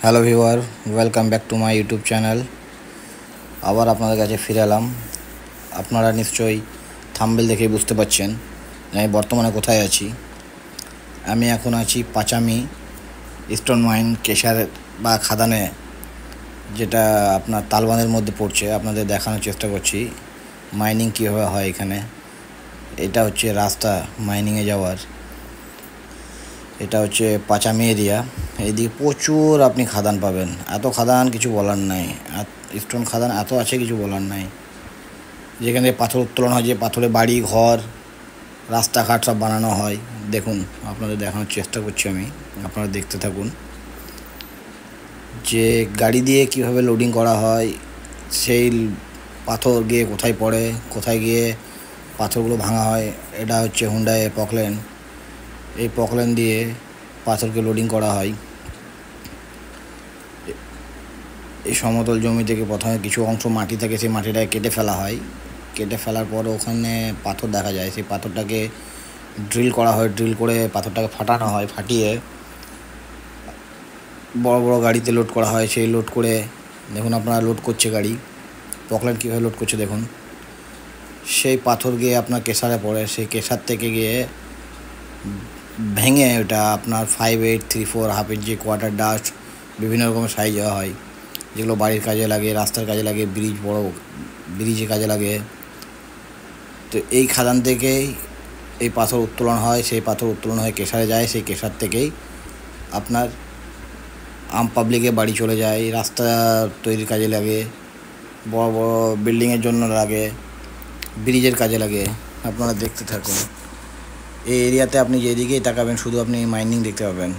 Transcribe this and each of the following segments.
Hello viewer, welcome back to my YouTube channel. আবার আপনাদের কাছে ফিরে এলাম। আপনারা নিশ্চয়ই থাম্বনেল দেখে বুঝতে পারছেন যে আমি বর্তমানে কোথায় আছি। আমি এখন আছি পাচামি স্টোন মাইন কেশার বা খাদানে, যেটা আপনার তালবানের মধ্যে পড়ছে। আপনাদের দেখানোর চেষ্টা করছি মাইনিং কীভাবে হয় এখানে। এটা হচ্ছে রাস্তা মাইনিংয়ে যাওয়ার। এটা হচ্ছে পাচামি এরিয়া। এইদিকে প্রচুর আপনি খাদান পাবেন, এত খাদান কিছু বলার নাই। স্টোন খাদান এত আছে কিছু বলার নাই। যেখানে পাথর উত্তোলন হয়, যে পাথরে বাড়ি ঘর রাস্তাঘাট সব বানানো হয়। দেখুন, আপনাদের দেখানোর চেষ্টা করছি আমি, আপনারা দেখতে থাকুন যে গাড়ি দিয়ে কিভাবে লোডিং করা হয়, সেই পাথর গিয়ে কোথায় পড়ে, কোথায় গিয়ে পাথরগুলো ভাঙা হয়। এটা হচ্ছে হুন্ডাই পকলেন। এই পকলেন দিয়ে পাথরকে লোডিং করা হয়। এই সমতল জমি থেকে প্রথমে কিছু অংশ মাটি থাকে, সেই মাটিটাকে কেটে ফেলা হয়। কেটে ফেলার পর ওখানে পাথর দেখা যায়, সেই পাথরটাকে ড্রিল করা হয়। ড্রিল করে পাথরটাকে ফাটানো হয়, ফাটিয়ে বড় বড় গাড়িতে লোড করা হয়। সেই লোড করে দেখুন, আপনারা লোড করছে গাড়ি। পকলেন কীভাবে লোড করছে দেখুন। সেই পাথর গিয়ে আপনার কেশারে পড়ে, সেই কেশার থেকে গিয়ে ভেঙে ওটা আপনার 5, 8, 3, 4, হাফ ইঞ্চি, কোয়ার্টার ডাস্ট, বিভিন্ন রকমের সাইজ দেওয়া হয়, যেগুলো বাড়ির কাজে লাগে, রাস্তার কাজে লাগে, বড় ব্রিজে কাজে লাগে। তো এই খাদান থেকেই এই পাথর উত্তোলন হয়। সেই পাথর উত্তোলন হয়ে কেশারে যায়। সেই কেশার থেকেই আপনার আম পাবলিকে বাড়ি চলে যায়, রাস্তা তৈরির কাজে লাগে, বড় বড় বিল্ডিংয়ের জন্য লাগে, ব্রিজের কাজে লাগে। আপনারা দেখতে থাকুন। এই এরিয়াতে আপনি যেদিকেই তাকাবেন শুধু আপনি মাইনিং দেখতে পাবেন।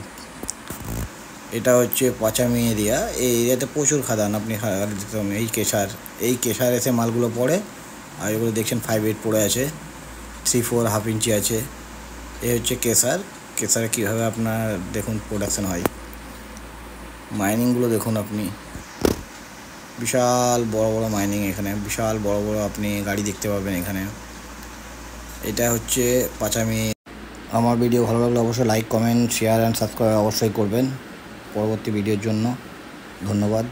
এটা হচ্ছে পাচামি এরিয়া। এই এরিয়াতে প্রচুর খাদান আপনি দেখতে পাবেন। এই কেশার এসে মালগুলো পড়ে, আর এগুলো দেখছেন 5, 8 পড়ে আছে, 3, 4 হাফ ইঞ্চি আছে। এই হচ্ছে কেশারে কীভাবে আপনার দেখুন প্রোডাকশান হয়। মাইনিংগুলো দেখুন আপনি, বিশাল বড় বড় মাইনিং। এখানে বিশাল বড় বড় আপনি গাড়ি দেখতে পাবেন এখানে। এটা হচ্ছে পাচামি। আমার ভিডিও ভালো লাগলে অবশ্যই like, comment, share and subscribe অবশ্যই করবেন পরবর্তী ভিডিওর জন্য। ধন্যবাদ।